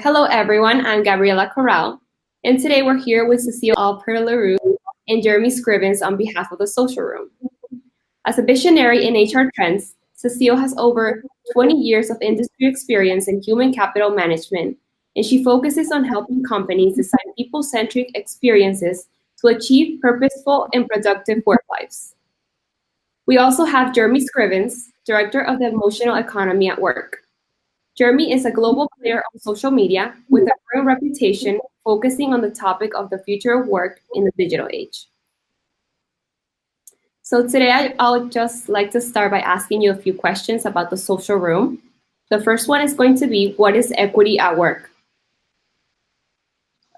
Hello everyone, I'm Gabriela Corral, and today we're here with Cecile Alper-Leroux and Jeremy Scribens on behalf of the Social Room. As a visionary in HR trends, Cecile has over 20 years of industry experience in human capital management, and she focuses on helping companies design people-centric experiences to achieve purposeful and productive work lives. We also have Jeremy Scribens, Director of the Emotional Economy at Work. Jeremy is a global player on social media with a growing reputation focusing on the topic of the future of work in the digital age. So today I would just like to start by asking you a few questions about the Social Room. The first one is going to be, what is equity at work?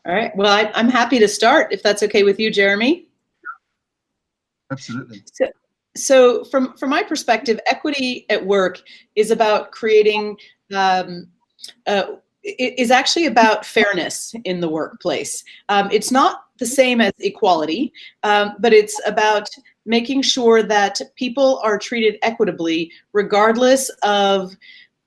All right, well, I'm happy to start if that's okay with you, Jeremy. Absolutely. So from my perspective, equity at work is about creating, is actually about fairness in the workplace. It's not the same as equality, but it's about making sure that people are treated equitably regardless of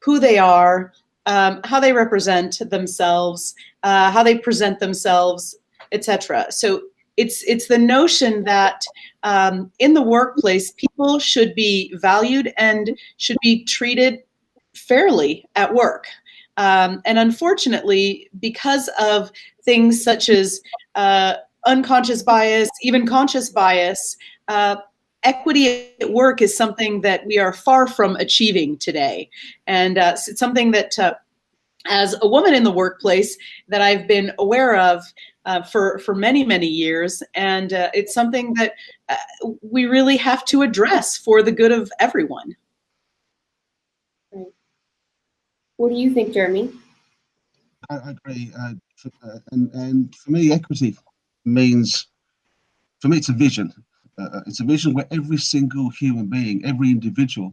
who they are, how they represent themselves, how they present themselves, etc. So it's the notion that in the workplace, people should be valued and should be treated fairly at work. And unfortunately, because of things such as unconscious bias, even conscious bias, equity at work is something that we are far from achieving today. And it's something that as a woman in the workplace that I've been aware of for many, many years. And it's something that we really have to address for the good of everyone. Right. What do you think, Jeremy? I agree. And for me, equity means, for me, it's a vision. It's a vision where every single human being, every individual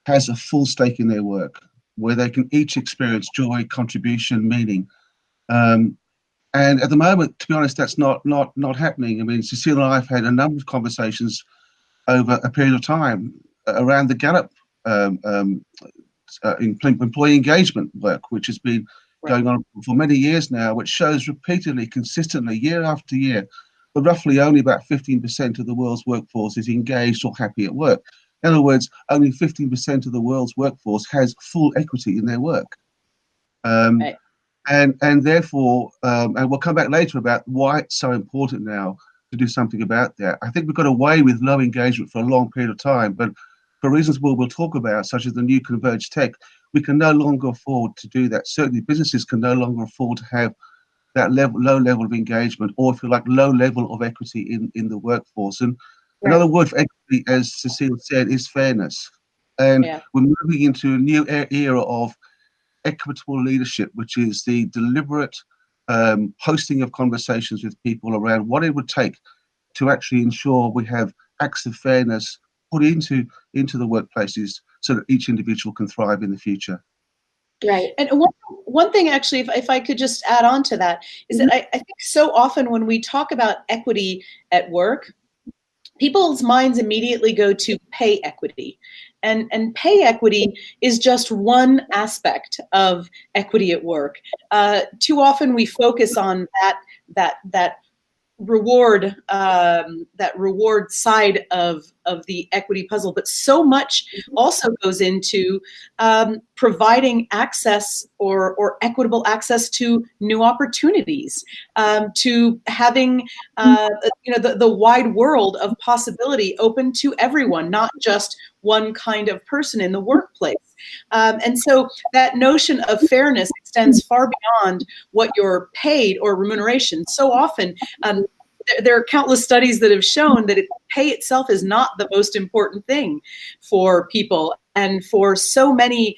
has a full stake in their work, where they can each experience joy, contribution, meaning. And at the moment, to be honest, that's not happening. I mean, Cecile and I have had a number of conversations over a period of time around the Gallup employee engagement work, which has been going on for many years now, which shows repeatedly, consistently, year after year, that roughly only about 15% of the world's workforce is engaged or happy at work. In other words, only 15% of the world's workforce has full equity in their work. Right. And therefore, and we'll come back later about why it's so important now to do something about that. I think we've got away with low engagement for a long period of time, but for reasons we'll talk about, such as the new converged tech, we can no longer afford to do that. Certainly businesses can no longer afford to have that low level of engagement, or if you like, low level of equity in the workforce. And another word for equity, as Cecile said, is fairness. And we're moving into a new era of equitable leadership, which is the deliberate hosting of conversations with people around what it would take to actually ensure we have acts of fairness put into the workplaces so that each individual can thrive in the future. Right. And one thing, actually, if I could just add on to that, is that I think so often when we talk about equity at work, people's minds immediately go to pay equity. And pay equity is just one aspect of equity at work. Too often we focus on that reward side of the equity puzzle, but so much also goes into providing access or equitable access to new opportunities, to having the wide world of possibility open to everyone, not just one kind of person in the workplace. And so that notion of fairness extends far beyond what you're paid or remuneration. So often, there are countless studies that have shown that pay itself is not the most important thing for people. And for so many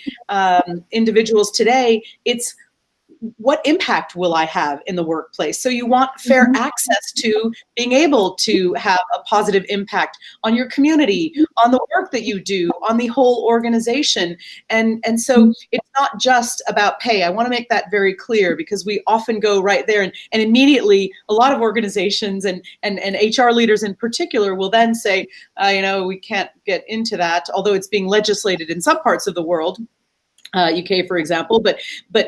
individuals today, it's what impact will I have in the workplace? So you want fair access to being able to have a positive impact on your community, on the work that you do, on the whole organization. And so it's not just about pay. I want to make that very clear, because we often go right there and immediately a lot of organizations and HR leaders in particular will then say, we can't get into that, although it's being legislated in some parts of the world. UK, for example, but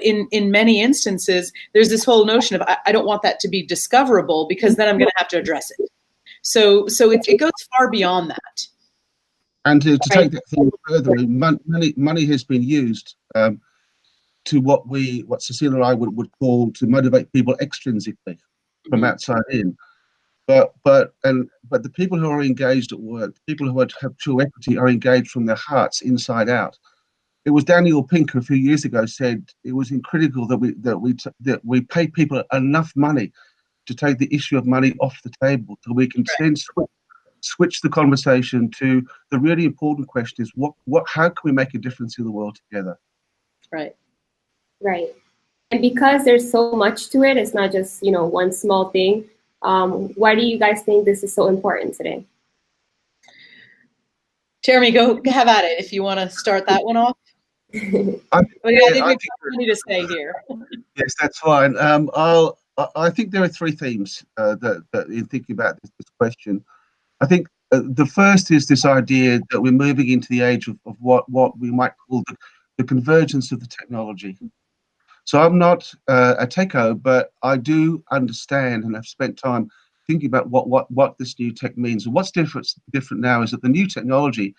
in many instances, there's this whole notion of I don't want that to be discoverable because then I'm going to have to address it. So it goes far beyond that. And to take that thing further, money has been used to what Cecile and I would call to motivate people extrinsically from outside in. But the people who are engaged at work, people who have true equity, are engaged from their hearts inside out. It was Daniel Pink a few years ago said it was critical that we pay people enough money to take the issue of money off the table, so we can then switch the conversation to the really important question: is how can we make a difference in the world together? Right. And because there's so much to it, it's not just one small thing. Why do you guys think this is so important today? Jeremy, go have at it if you want to start that one off. I think we have plenty to say here. Yes, that's fine. I think there are three themes that in thinking about this question. I think the first is this idea that we're moving into the age of what we might call the convergence of the technology. So I'm not a techo, but I do understand and have spent time thinking about what this new tech means. And what's different now is that the new technology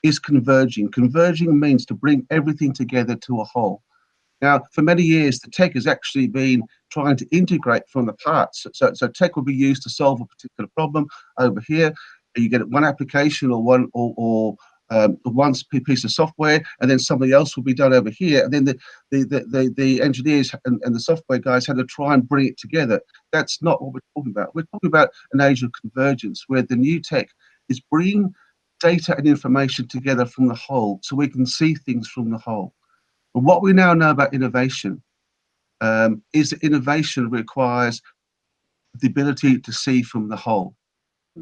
is converging. Converging means to bring everything together to a whole. Now, for many years, the tech has actually been trying to integrate from the parts. So tech will be used to solve a particular problem over here. You get one application or one piece of software, and then something else will be done over here. And then the engineers and the software guys had to try and bring it together. That's not what we're talking about. We're talking about an age of convergence where the new tech is bringing data and information together from the whole, so we can see things from the whole. And what we now know about innovation is that innovation requires the ability to see from the whole.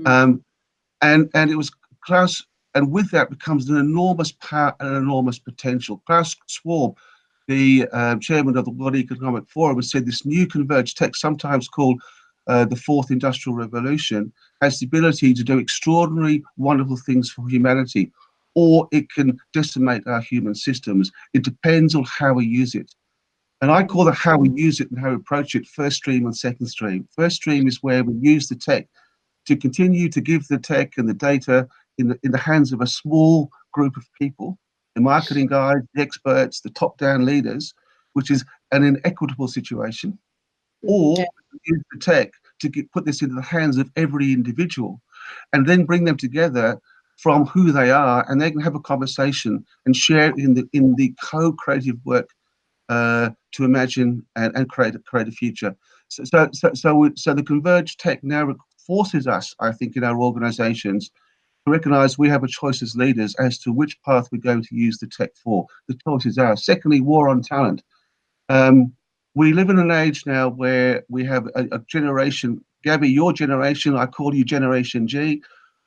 And it was Klaus, and with that becomes an enormous power and an enormous potential. Klaus Schwab, the chairman of the World Economic Forum, has said this new converged tech, sometimes called the fourth industrial revolution, has the ability to do extraordinary, wonderful things for humanity, or it can decimate our human systems. It depends on how we use it. And I call it how we use it and how we approach it first stream and second stream. First stream is where we use the tech to continue to give the tech and the data in the hands of a small group of people, the marketing guys, the experts, the top-down leaders, which is an inequitable situation. Or use the tech to put this into the hands of every individual and then bring them together from who they are, and they can have a conversation and share in the co-creative work to imagine and create a future. So the converged tech now forces us, I think, in our organizations to recognize we have a choice as leaders as to which path we're going to use the tech for. The choice is ours. Secondly, war on talent. We live in an age now where we have a generation, Gabby, your generation, I call you Generation G,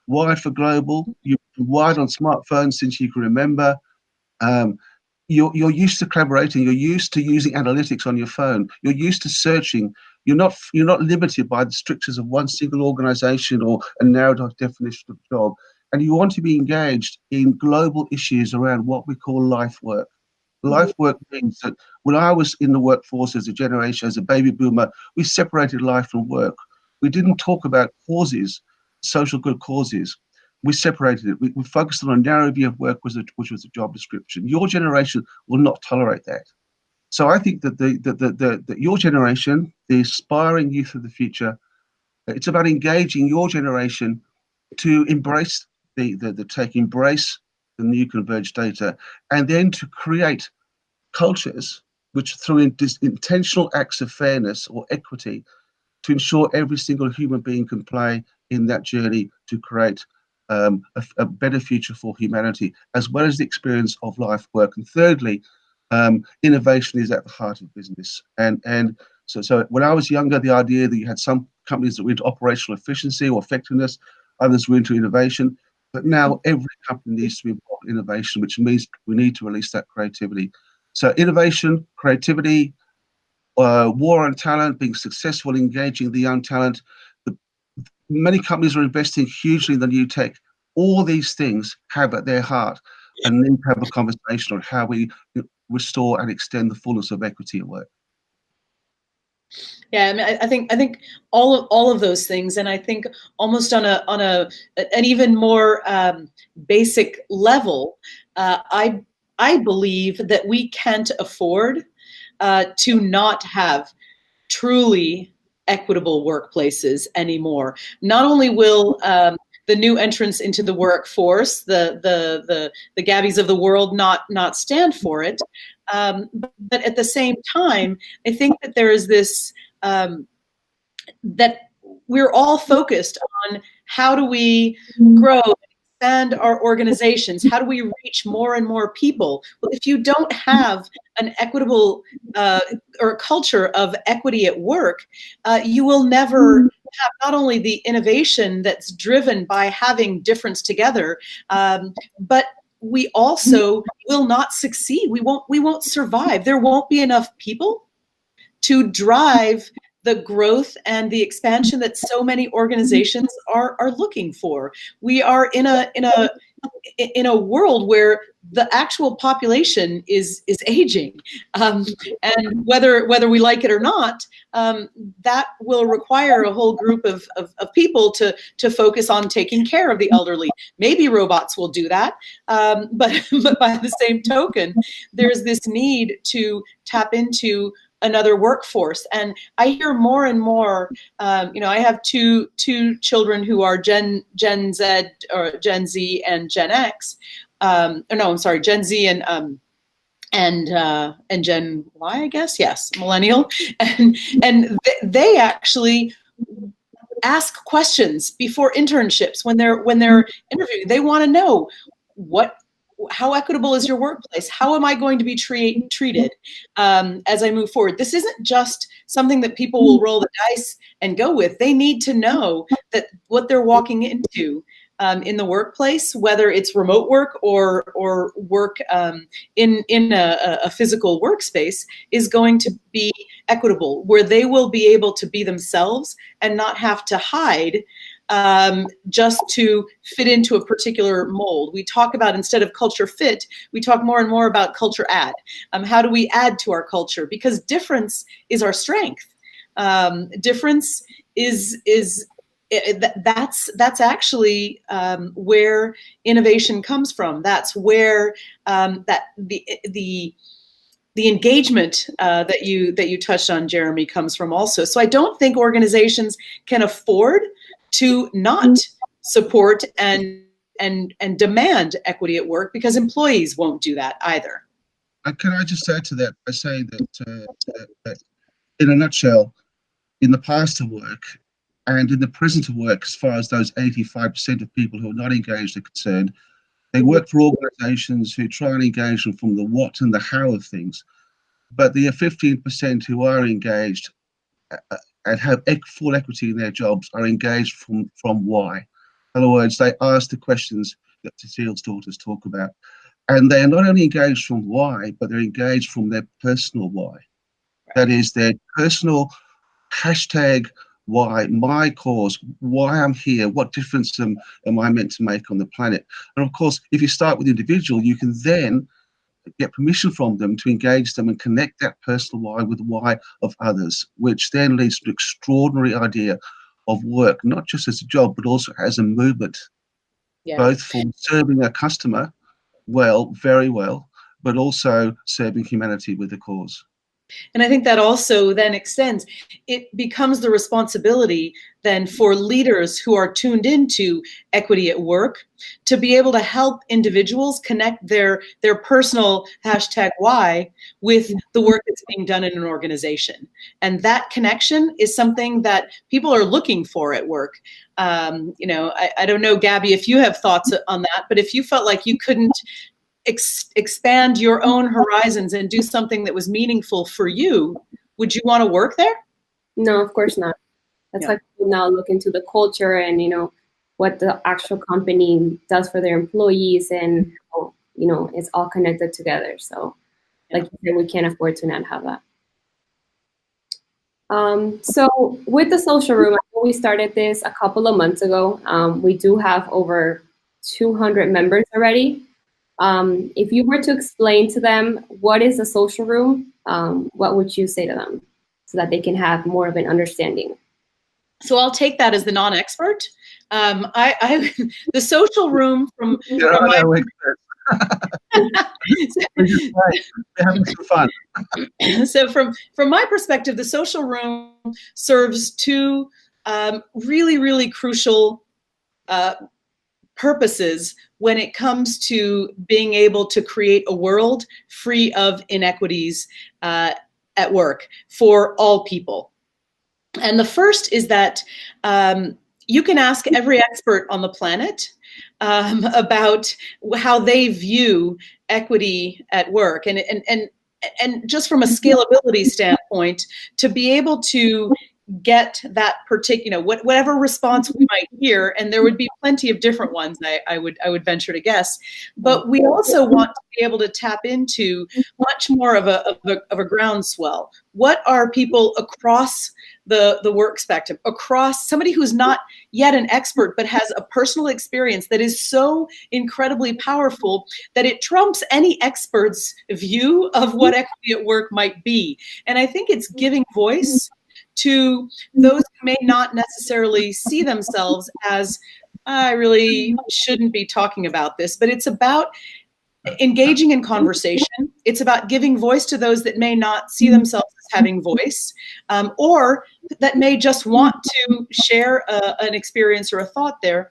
wired for global. You've been wired on smartphones since you can remember. You're used to collaborating. You're used to using analytics on your phone. You're used to searching. You're not limited by the strictures of one single organization or a narrow definition of job. And you want to be engaged in global issues around what we call life work. Life work means that when I was in the workforce as a generation, as a baby boomer, we separated life from work. We didn't talk about causes, social good causes. We separated it. We focused on a narrow view of work, which was a job description. Your generation will not tolerate that. So I think that your generation, the aspiring youth of the future, it's about engaging your generation to embrace the tech, embrace the new converged data, and then to create cultures which, through intentional acts of fairness or equity, to ensure every single human being can play in that journey to create a better future for humanity, as well as the experience of life work. And thirdly, innovation is at the heart of business. And so when I was younger, the idea that you had some companies that were into operational efficiency or effectiveness, others were into innovation. But now every company needs to be involved in innovation, which means we need to release that creativity. So innovation, creativity, war on talent, being successful, engaging the young talent. Many companies are investing hugely in the new tech. All these things have at their heart and need to have a conversation on how we restore and extend the fullness of equity at work. Yeah, I mean, I think all of those things, and I think almost on an even more basic level, I believe that we can't afford to not have truly equitable workplaces anymore. Not only will the new entrants into the workforce, the Gabbies of the world, not stand for it, but at the same time, I think that there is this that we're all focused on how do we grow, expand our organizations, how do we reach more and more people. Well, if you don't have an equitable or a culture of equity at work, you will never have not only the innovation that's driven by having difference together, but we also will not succeed. We won't survive. There won't be enough people to drive the growth and the expansion that so many organizations are looking for. We are in a world where the actual population is aging, and whether we like it or not, that will require a whole group of people to focus on taking care of the elderly. Maybe robots will do that, but by the same token, there's this need to tap into another workforce. And I hear more and more, I have two children who are Gen Z or Gen Z and Gen X. Gen Z and Gen Y, I guess. Yes, millennial. And they actually ask questions before internships when they're interviewing. They want to know how equitable is your workplace? How am I going to be treated as I move forward? This isn't just something that people will roll the dice and go with. They need to know that what they're walking into in the workplace, whether it's remote work or work in a physical workspace, is going to be equitable, where they will be able to be themselves and not have to hide just to fit into a particular mold. We talk about, instead of culture fit, we talk more and more about culture add. How do we add to our culture? Because difference is our strength. Difference that's actually where innovation comes from. That's where the engagement that you touched on, Jeremy, comes from also. So I don't think organizations can afford to not support and demand equity at work, because employees won't do that either. Can I just add to that by saying that in a nutshell, in the past of work and in the present of work, as far as those 85% of people who are not engaged are concerned, they work for organizations who try and engage them from the what and the how of things. But the 15% who are engaged and have full equity in their jobs are engaged from why. In other words, they ask the questions that Cecile's daughters talk about. And they are not only engaged from why, but they're engaged from their personal why. That is their personal hashtag why, my cause, why I'm here, what difference am I meant to make on the planet. And of course, if you start with the individual, you can then get permission from them to engage them and connect that personal why with the why of others, which then leads to an extraordinary idea of work, not just as a job, but also as a movement, both for serving a customer well, very well, but also serving humanity with a cause. And I think that also then extends, it becomes the responsibility then for leaders who are tuned into equity at work to be able to help individuals connect their personal hashtag why with the work that's being done in an organization. And that connection is something that people are looking for at work. I don't know, Gabby, if you have thoughts on that, but if you felt like you couldn't expand your own horizons and do something that was meaningful for you, would you want to work there? No, of course not. That's why people now look into the culture and, what the actual company does for their employees, and, it's all connected together. So like you said, we can't afford to not have that. So with the social room, we started this a couple of months ago. We do have over 200 members already. If you were to explain to them what is a social room, what would you say to them so that they can have more of an understanding? So I'll take that as the non-expert. The social room from my we're having some fun. So from my perspective, the social room serves two really, really crucial purposes when it comes to being able to create a world free of inequities at work for all people. And the first is that you can ask every expert on the planet about how they view equity at work, and just from a scalability standpoint, to be able to get that particular, whatever response we might hear, and there would be plenty of different ones, I would venture to guess. But we also want to be able to tap into much more of a groundswell. What are people across the work spectrum, across somebody who's not yet an expert but has a personal experience that is so incredibly powerful that it trumps any expert's view of what equity at work might be? And I think it's giving voice to those who may not necessarily see themselves as, I really shouldn't be talking about this, but it's about engaging in conversation. It's about giving voice to those that may not see themselves as having voice, or that may just want to share an experience or a thought there.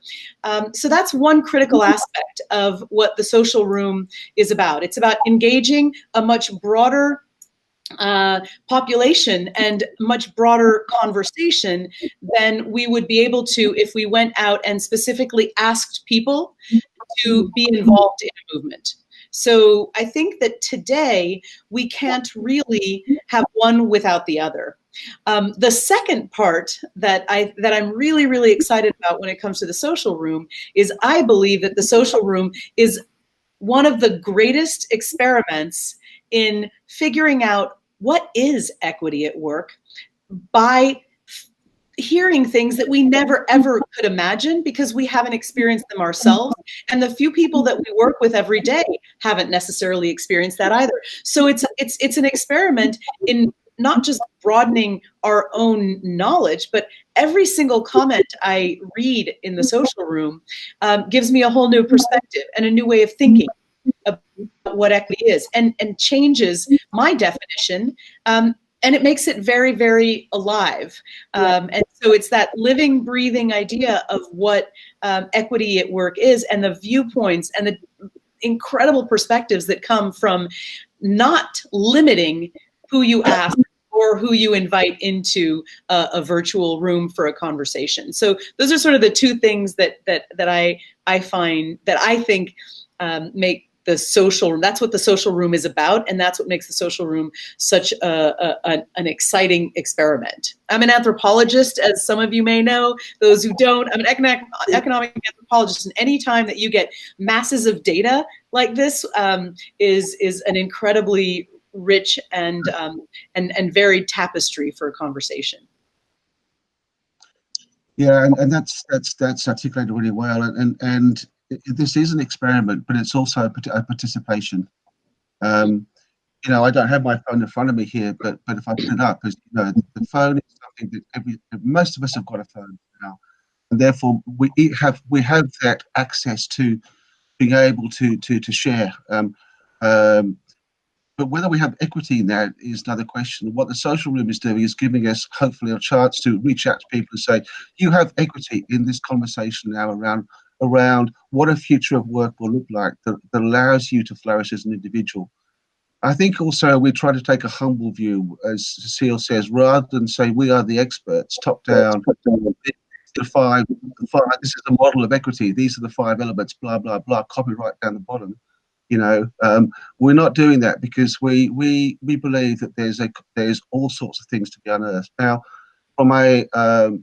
So that's one critical aspect of what the social room is about. It's about engaging a much broader population and much broader conversation than we would be able to if we went out and specifically asked people to be involved in a movement. So I think that today we can't really have one without the other. The second part that I'm really, really excited about when it comes to the social room is I believe that the social room is one of the greatest experiments in figuring out what is equity at work by hearing things that we never ever could imagine because we haven't experienced them ourselves, and the few people that we work with every day haven't necessarily experienced that either. So it's an experiment in not just broadening our own knowledge, but every single comment I read in the social room gives me a whole new perspective and a new way of thinking about what equity is, and changes my definition, and it makes it very, very alive. And so it's that living, breathing idea of what equity at work is, and the viewpoints and the incredible perspectives that come from not limiting who you ask or who you invite into a virtual room for a conversation. So those are sort of the two things that I find, that I think make the social room, that's what the social room is about, and that's what makes the social room such an exciting experiment. I'm an anthropologist, as some of you may know. Those who don't, I'm an economic anthropologist, and any time that you get masses of data like this is an incredibly rich and varied tapestry for a conversation. Yeah, and that's articulated really well, and this is an experiment, but it's also a participation. You know, I don't have my phone in front of me here, but if I put it up, as you know, the phone is something that most of us have got a phone now, and therefore we have that access to being able to share. But whether we have equity in that is another question. What the social room is doing is giving us, hopefully, a chance to reach out to people and say, you have equity in this conversation now around what a future of work will look like that allows you to flourish as an individual. I think also we try to take a humble view, as Cecile says, rather than say we are the experts, top down. The five. This is the model of equity. These are the 5 elements. Blah blah blah. Copyright down the bottom. You know, we're not doing that because we believe that there's all sorts of things to be unearthed. Now, from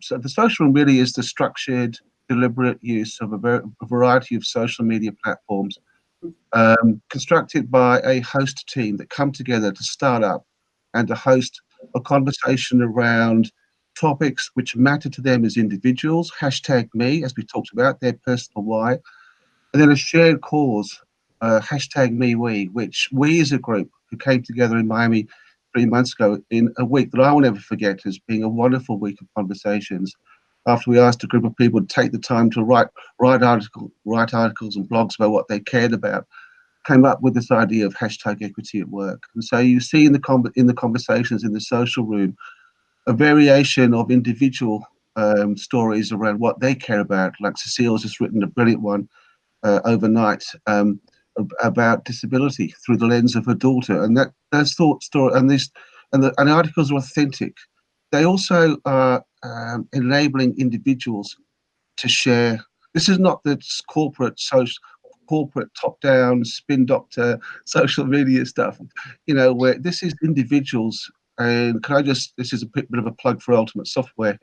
so the social room really is the structured, deliberate use of a variety of social media platforms, constructed by a host team that come together to start up and to host a conversation around topics which matter to them as individuals. #me, as we talked about, their personal why, and then a shared cause hashtag MeWe, which we as a group who came together in Miami 3 months ago in a week that I will never forget as being a wonderful week of conversations. After we asked a group of people to take the time to write articles and blogs about what they cared about, came up with this idea of hashtag equity at work. And so you see in the conversations in the social room a variation of individual stories around what they care about. Like Cecile's just written a brilliant one overnight about disability through the lens of her daughter, and those thought story and the articles are authentic. They also are enabling individuals to share. This is not the corporate top-down spin doctor social media stuff, where this is individuals. And this is a bit of a plug for Ultimate Software,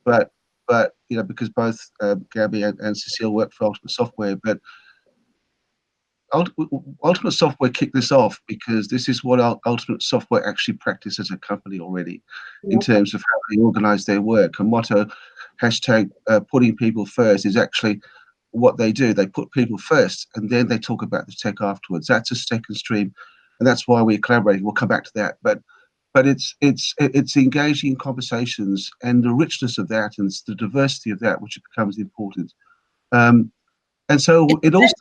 but because both Gabby and Cecile work for Ultimate Software, but Ultimate Software kicked this off because this is what Ultimate Software actually practice as a company already, in terms of how they organize their work. A motto, hashtag putting people first, is actually what they do. They put people first and then they talk about the tech afterwards. That's a second stream, and that's why we're collaborating. We'll come back to that. But it's engaging in conversations and the richness of that and the diversity of that which becomes important. And so it also,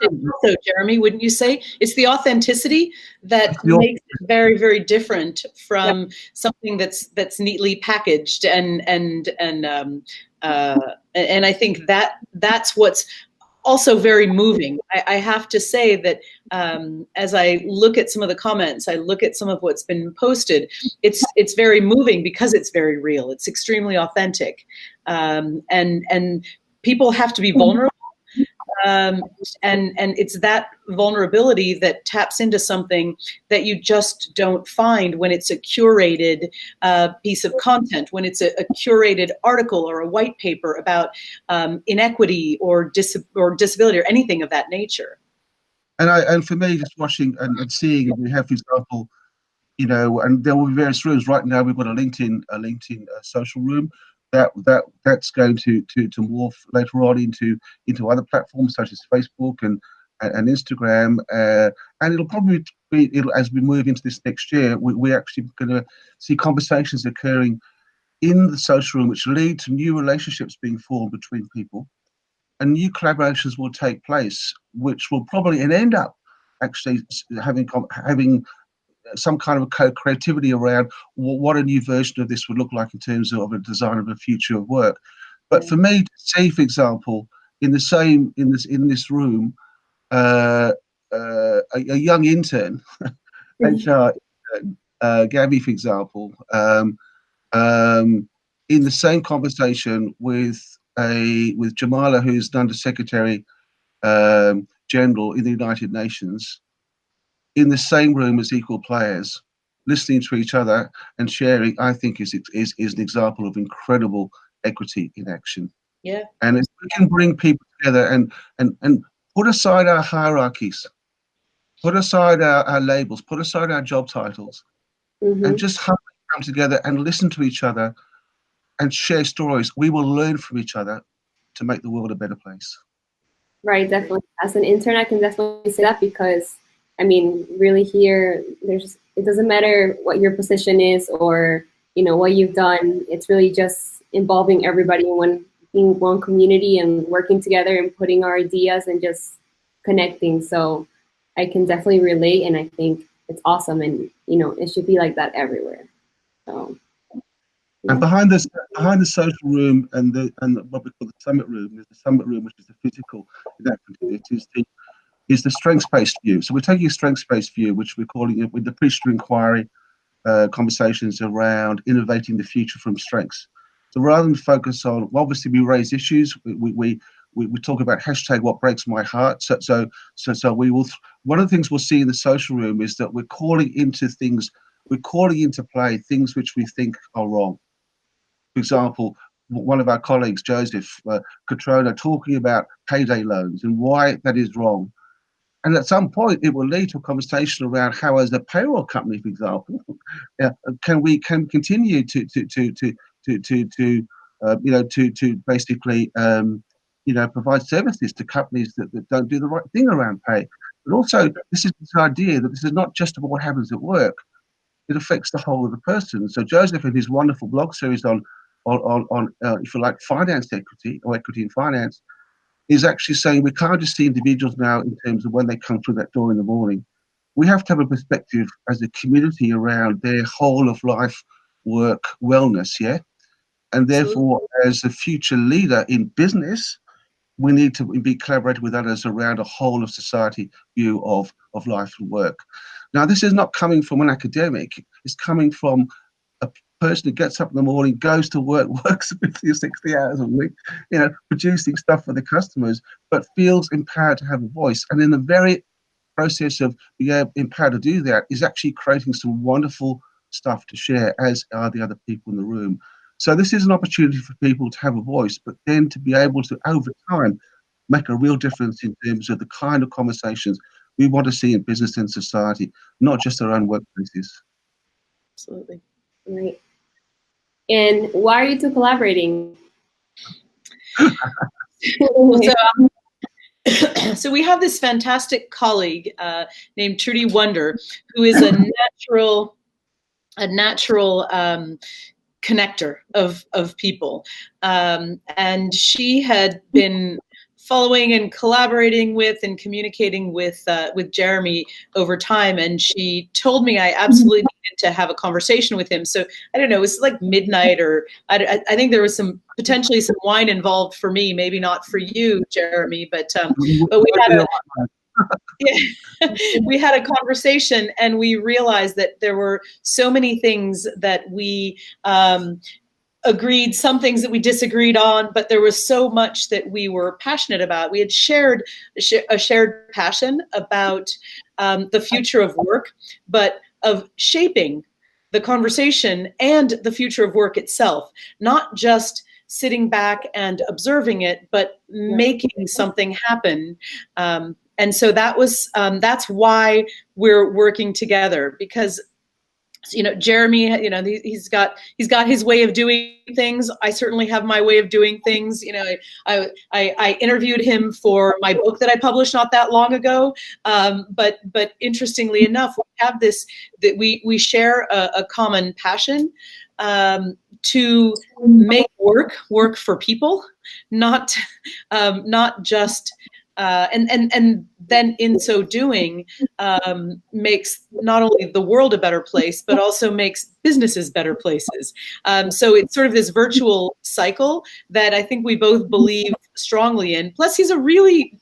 Jeremy, wouldn't you say it's the authenticity that makes it very, very different from something that's neatly packaged and I think that's what's also very moving. I have to say that as I look at some of the comments, I look at some of what's been posted, it's very moving because it's very real. It's extremely authentic, and people have to be vulnerable. And it's that vulnerability that taps into something that you just don't find when it's a curated piece of content, when it's a curated article or a white paper about inequity or disability or anything of that nature. And for me, just watching and seeing, we have, for example, and there will be various rooms. Right now, we've got a LinkedIn social room that's going to morph later on into other platforms such as Facebook and Instagram, and it'll probably be as we move into this next year, we're actually going to see conversations occurring in the social room which lead to new relationships being formed between people, and new collaborations will take place, which will probably end up actually having some kind of creativity around what a new version of this would look like in terms of a design of a future of work. But for me to see, for example, in this room, a young intern, HR intern, Gabby, for example, in the same conversation with Jamila, who's the Under Secretary General in the United Nations, in the same room as equal players, listening to each other and sharing, I think is an example of incredible equity in action. Yeah. And if we can bring people together and put aside our hierarchies, put aside our labels, put aside our job titles, and just humbly come together and listen to each other and share stories, we will learn from each other to make the world a better place. Right, definitely. As an intern, I can definitely say that because, I mean, really here, it doesn't matter what your position is or, what you've done. It's really just involving everybody in one community and working together and putting our ideas and just connecting. So I can definitely relate, and I think it's awesome, and, it should be like that everywhere. So. And behind the social room and what we call the summit room, there's the summit room, which is the physical. Is the strengths-based view. So we're taking a strengths-based view, which we're calling it with the Priester Inquiry conversations around innovating the future from strengths. So rather than focus on, obviously we raise issues, we talk about hashtag what breaks my heart. So we will. One of the things we'll see in the social room is that we're calling into play things which we think are wrong. For example, one of our colleagues, Joseph Catrona, talking about payday loans and why that is wrong. And at some point, it will lead to a conversation around how, as a payroll company, for example, can we continue to basically provide services to companies that don't do the right thing around pay. But also, this is this idea that this is not just about what happens at work. It affects the whole of the person. So Joseph, in his wonderful blog series on if you like, finance equity or equity in finance, is actually saying we can't just see individuals now in terms of when they come through that door in the morning. We have to have a perspective as a community around their whole of life work wellness, yeah? And therefore, as a future leader in business, we need to be collaborating with others around a whole of society view of life and work. Now, this is not coming from an academic. It's coming from a person who gets up in the morning, goes to work, works 50 or 60 hours a week, producing stuff for the customers, but feels empowered to have a voice. And in the very process of being empowered to do that is actually creating some wonderful stuff to share, as are the other people in the room. So this is an opportunity for people to have a voice, but then to be able to, over time, make a real difference in terms of the kind of conversations we want to see in business and society, not just our own workplaces. Absolutely. Right. And why are you two collaborating? So we have this fantastic colleague named Trudy Wonder, who is a natural connector of people, and she had been following and collaborating with and communicating with Jeremy over time, and she told me I absolutely needed to have a conversation with him. So I don't know, it was like midnight, or I think there was potentially some wine involved for me, maybe not for you, Jeremy, but we had we had a conversation, and we realized that there were so many things that we agreed, some things that we disagreed on, but there was so much that we were passionate about. We had shared a shared passion about the future of work, but of shaping the conversation and the future of work itself, not just sitting back and observing it, but making something happen. And so that's why we're working together, because Jeremy, he's got his way of doing things. I certainly have my way of doing things. I interviewed him for my book that I published not that long ago. But interestingly enough, we have this, that we share a common passion to make work for people, not just. And then in so doing, makes not only the world a better place, but also makes businesses better places. So it's sort of this virtual cycle that I think we both believe strongly in. Plus, he's a really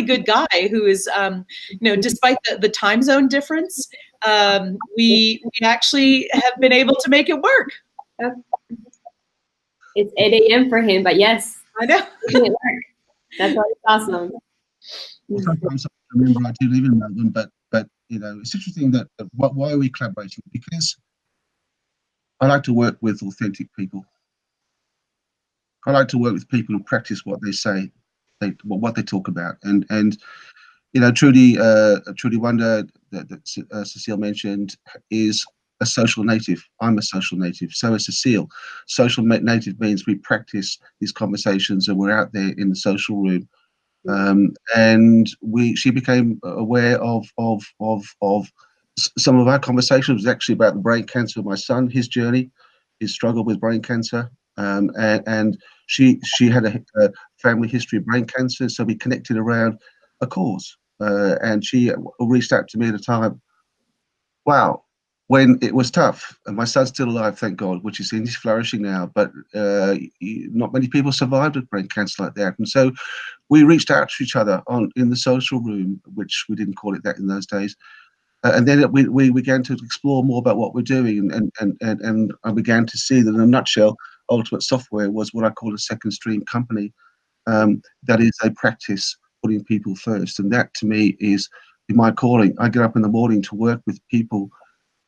good guy who is, despite the time zone difference, we actually have been able to make it work. It's 8 a.m. for him, but yes, I know. That's awesome. Well, sometimes I remember I do live in Melbourne, but it's interesting that why are we collaborating? Because I like to work with authentic people. I like to work with people who practice what they say, what they talk about, and Trudy Wonder that Cecile mentioned is a social native. I'm a social native. So is Cecile. Social native means we practice these conversations and we're out there in the social room. And she became aware of some of our conversations. Was actually about the brain cancer of my son, his journey, his struggle with brain cancer, and she had a family history of brain cancer, so we connected around a cause. And she reached out to me at a time, wow, when it was tough. And my son's still alive, thank God, which is he's flourishing now. But not many people survived with brain cancer like that. And so we reached out to each other in the social room, which we didn't call it that in those days. And then we began to explore more about what we're doing. And I began to see that in a nutshell, Ultimate Software was what I call a second stream company. That is a practice putting people first. And that to me is my calling. I get up in the morning to work with people,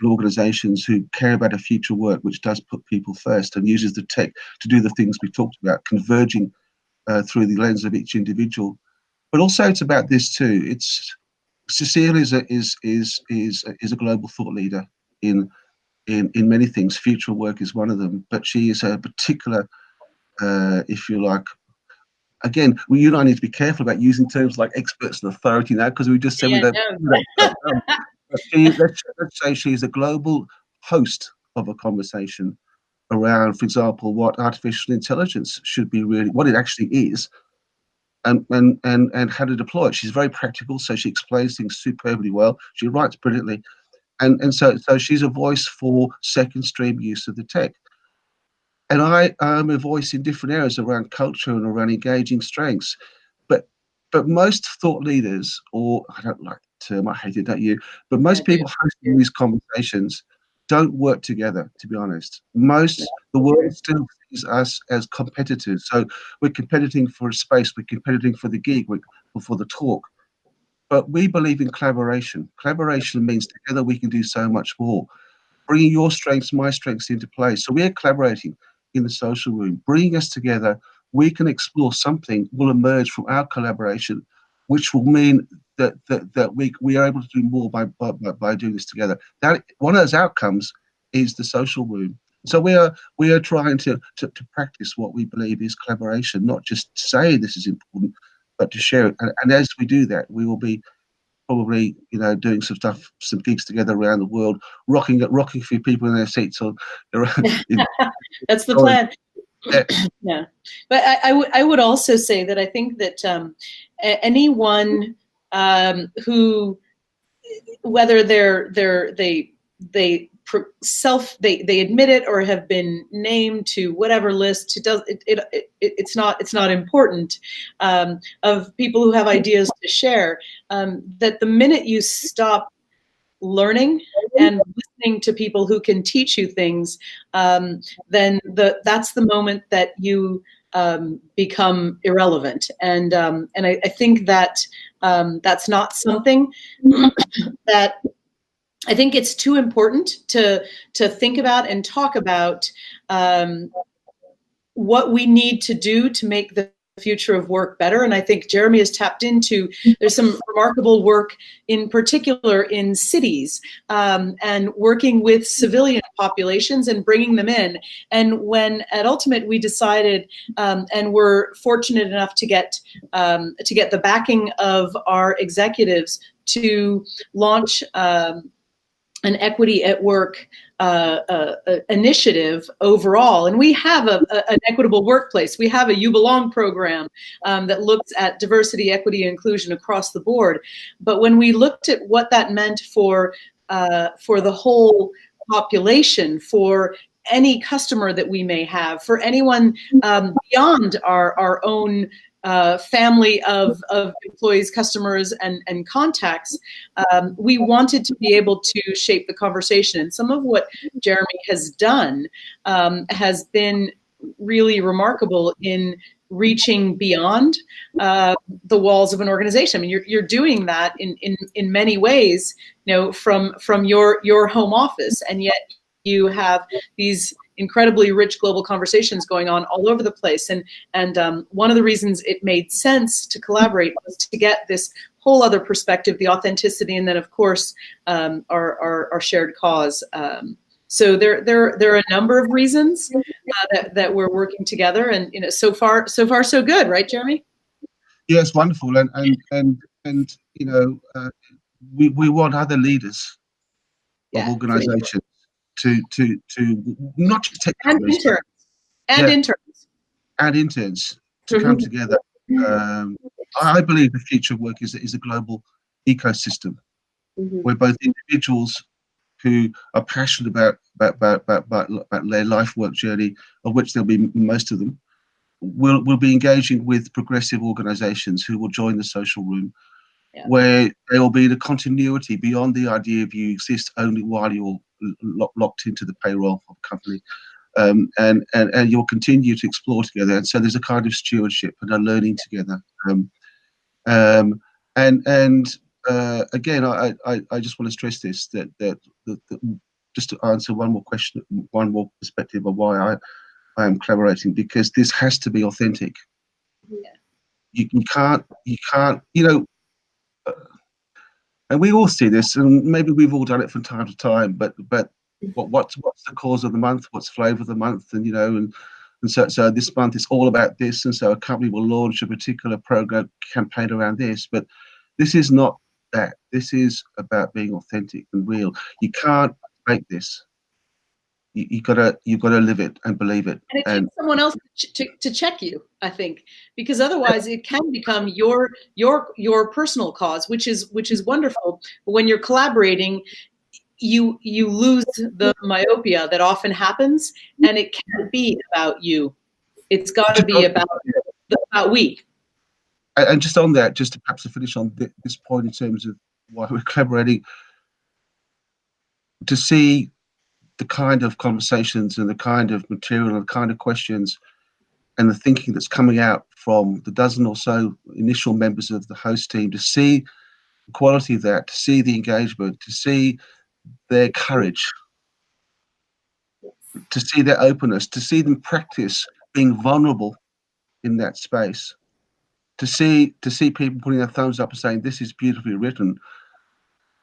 organizations who care about a future work which does put people first and uses the tech to do the things we talked about, converging through the lens of each individual. But also it's about this too. Cecile is a global thought leader in many things. Future work is one of them, but she is a particular, if you like, again, you and I need to be careful about using terms like experts and authority now, because we just said we don't. But let's say she's a global host of a conversation around, for example, what artificial intelligence should be, really what it actually is, and how to deploy it. She's very practical, so she explains things superbly well. She writes brilliantly, and so she's a voice for second stream use of the tech. And I am a voice in different areas around culture and around engaging strengths. But most thought leaders, or I don't like the term, I hate it, don't you? But most people hosting these conversations don't work together, to be honest. The world still sees us as competitors. So we're competing for a space, we're competing for the gig, for the talk. But we believe in collaboration. Collaboration means together we can do so much more, bringing your strengths, my strengths into play. So we're collaborating in the social room, bringing us together. We can explore something will emerge from our collaboration, which will mean that we are able to do more by doing this together. That one of those outcomes is the social room. So we are trying to practice what we believe is collaboration, not just say this is important, but to share it. And as we do that, we will be probably, doing some stuff, some gigs together around the world, rocking a few people in their seats on. That's the plan. Yeah. Yeah, but I would also say that I think that anyone who, whether they admit it or have been named to whatever list, it's not important, of people who have ideas to share, that the minute you stop learning and listening to people who can teach you things, then that's the moment that you become irrelevant. And I think that that's not something that I think it's too important to think about and talk about, what we need to do to make the future of work better. And I think Jeremy has tapped into, there's some remarkable work in particular in cities, and working with civilian populations and bringing them in. And when at Ultimate we decided, and we're fortunate enough to get the backing of our executives to launch an equity at work initiative overall. And we have an equitable workplace. We have a You Belong program that looks at diversity, equity, and inclusion across the board. But when we looked at what that meant for the whole population, for any customer that we may have, for anyone beyond our own family of employees, customers, and contacts, we wanted to be able to shape the conversation. And some of what Jeremy has done has been really remarkable in reaching beyond the walls of an organization. I mean, you're doing that in many ways, from your home office, and yet you have these incredibly rich global conversations going on all over the place. And one of the reasons it made sense to collaborate was to get this whole other perspective, the authenticity, and then of course our shared cause. So there are a number of reasons that we're working together, and so far so good, right, Jeremy? Yes, wonderful, and we want other leaders of organisations to not just technically, and interns to come together. I believe the future of work is a global ecosystem where both individuals who are passionate about their life work journey, of which there'll be most of them, will be engaging with progressive organisations who will join the social room, where there will be the continuity beyond the idea of you exist only while you're locked into the payroll of a company, and you'll continue to explore together. And so there's a kind of stewardship and a learning together. Again, I just want to stress this, that just to answer one more question, one more perspective of why I am collaborating, because this has to be authentic. You can't, and we all see this, and maybe we've all done it from time to time, but what's the cause of the month, what's flavour of the month, and And so this month is all about this, and so a company will launch a particular program campaign around this. But this is not that. This is about being authentic and real. You can't fake this. You've got to live it and believe it. And it takes someone else to check you, I think, because otherwise it can become your personal cause, which is wonderful. But when you're collaborating, you lose the myopia that often happens, and it can't be about you. It's got to be about we. And just on that, just to perhaps finish on this point in terms of why we're collaborating, to see the kind of conversations and the kind of material and the kind of questions and the thinking that's coming out from the dozen or so initial members of the host team, to see the quality of that, to see the engagement, to see their courage, to see their openness, to see them practice being vulnerable in that space, to see people putting their thumbs up and saying, this is beautifully written,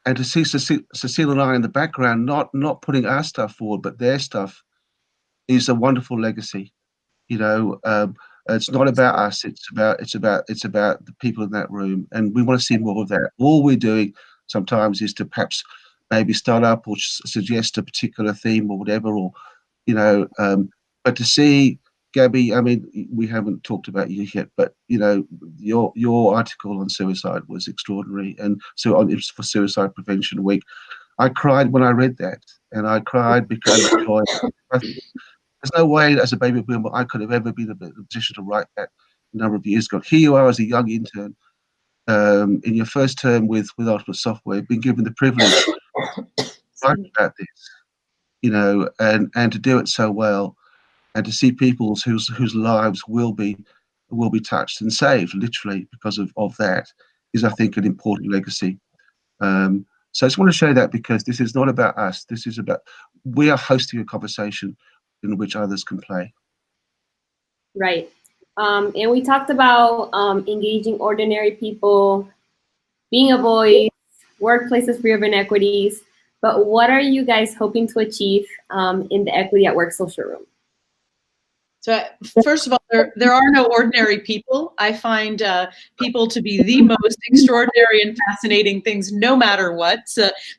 and to see Cecile and I in the background, not putting our stuff forward, but their stuff, is a wonderful legacy. You know, it's not about us. It's about the people in that room, and we want to see more of that. All we're doing sometimes is to perhaps maybe start up or suggest a particular theme or whatever, or you know, but to see Gabby, I mean, we haven't talked about you yet, but you know, your article on suicide was extraordinary, and so it was for Suicide Prevention Week. I cried when I read that, and I cried because of joy. There's no way, as a baby boomer, I could have ever been in a position to write that a number of years ago. Here you are as a young intern, in your first term with Ultimate Software, being given the privilege to write about this, you know, and to do it so well, and to see people whose lives will be touched and saved, literally, because of that, is, I think, an important legacy. So I just want to share that, because this is not about us. This is about, we are hosting a conversation in which others can play. Right. And we talked about engaging ordinary people, being a voice, workplaces free of inequities. But what are you guys hoping to achieve in the Equity at Work social room? So first of all, there are no ordinary people. I find people to be the most extraordinary and fascinating things, no matter what.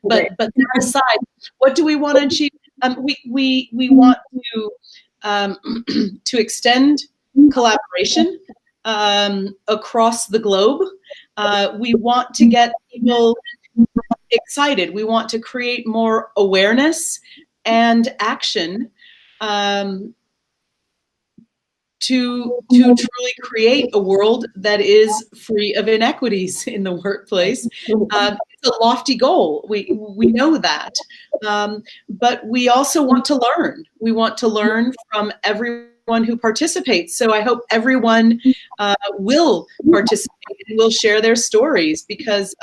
But that aside, what do we want to achieve? We want to extend collaboration across the globe. We want to get people excited. We want to create more awareness and action to truly create a world that is free of inequities in the workplace. It's a lofty goal. We know that, but we also want to learn. We want to learn from everyone who participates. So I hope everyone will participate and will share their stories, because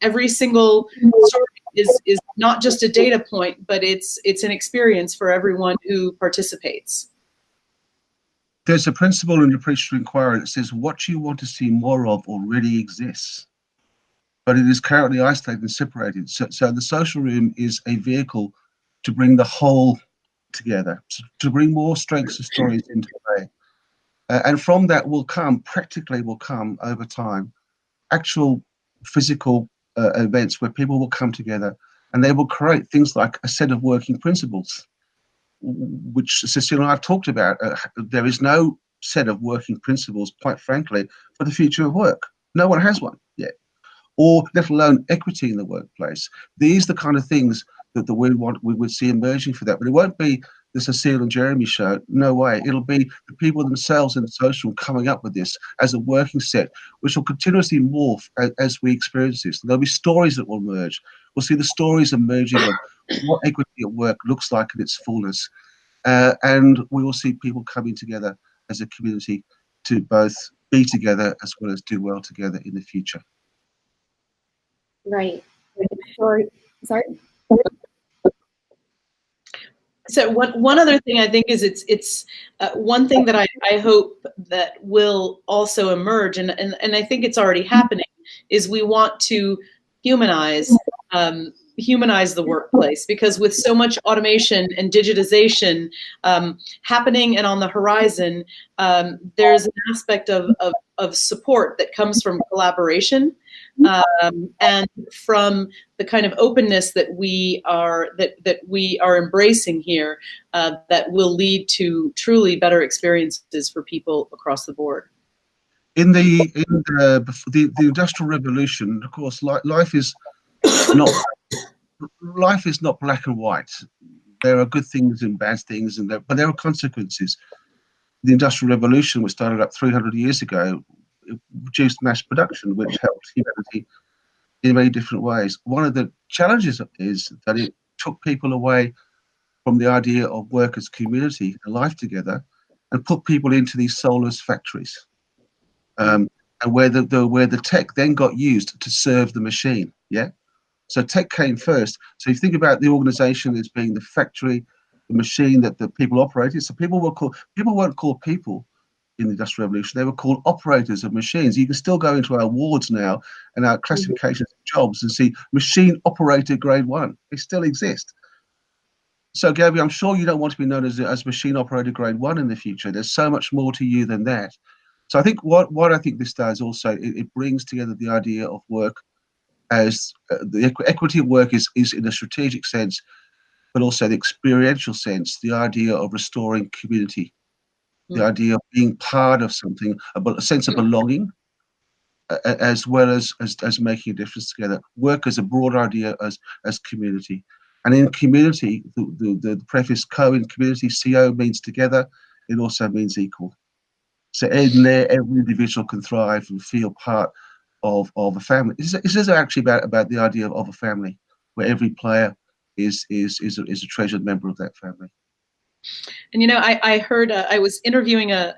every single story is not just a data point, but it's an experience for everyone who participates. There's a principle in the appreciative inquiry that says what you want to see more of already exists, but it is currently isolated and separated. So the social room is a vehicle to bring the whole together, to bring more strengths and stories into play. And from that practically will come over time, actual physical events where people will come together and they will create things like a set of working principles, which Cecile and I have talked about. There is no set of working principles, quite frankly, for the future of work. No one has one yet, or let alone equity in the workplace. These are the kind of things that we would see emerging for that. But it won't be the Cecile and Jeremy show. No way. It'll be the people themselves in the social coming up with this as a working set, which will continuously morph as we experience this. There'll be stories that will emerge. We'll see the stories emerging of what equity at work looks like in its fullness. And we will see people coming together as a community to both be together as well as do well together in the future. Right. Sorry. So one other thing I think is it's one thing that I hope that will also emerge, and I think it's already happening, is we want to humanize humanize the workplace, because with so much automation and digitization happening and on the horizon, there's an aspect of support that comes from collaboration and from the kind of openness that we are embracing here, that will lead to truly better experiences for people across the board. In the Industrial Revolution, of course, life is not black and white. There are good things and bad things, but there are consequences. The Industrial Revolution, which started up 300 years ago, it produced mass production, which helped humanity in many different ways. One of the challenges is that it took people away from the idea of work as community and life together, and put people into these soulless factories, and where the tech then got used to serve the machine. Yeah. So tech came first. So you think about the organization as being the factory, the machine that the people operated. So people weren't called people in the Industrial Revolution. They were called operators of machines. You can still go into our wards now and our classifications of jobs and see machine operator grade 1. They still exist. So Gabby, I'm sure you don't want to be known as machine operator grade 1 in the future. There's so much more to you than that. So I think what I think this does also, it brings together the idea of work as the equity of work is in a strategic sense, but also the experiential sense, the idea of restoring community, the idea of being part of something, a sense of belonging, as well as making a difference together. Work as a broad idea as community. And in community, the preface co in community, CO means together, it also means equal. So in there, every individual can thrive and feel part of a family. This is actually about the idea of a family, where every player is a treasured member of that family. And you know, I heard I was interviewing a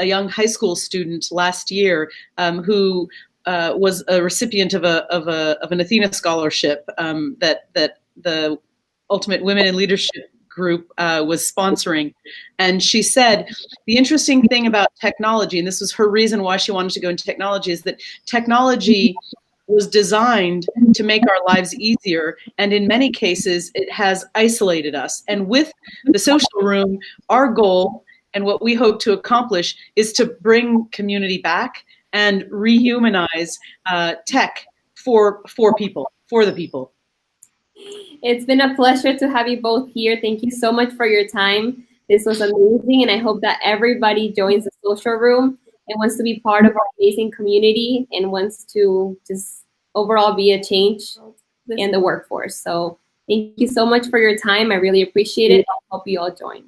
young high school student last year who was a recipient of an Athena scholarship that the Ultimate Women in Leadership group was sponsoring. And she said, the interesting thing about technology, and this was her reason why she wanted to go into technology, is that technology was designed to make our lives easier. And in many cases, it has isolated us. And with the social room, our goal and what we hope to accomplish is to bring community back and rehumanize tech for people, for the people. It's been a pleasure to have you both here. Thank you so much for your time. This was amazing, and I hope that everybody joins the social room and wants to be part of our amazing community and wants to just overall be a change in the workforce. So thank you so much for your time. I really appreciate it. I hope you all join.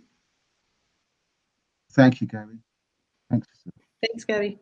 Thank you, Gabby. Thanks. Thanks, Gabby.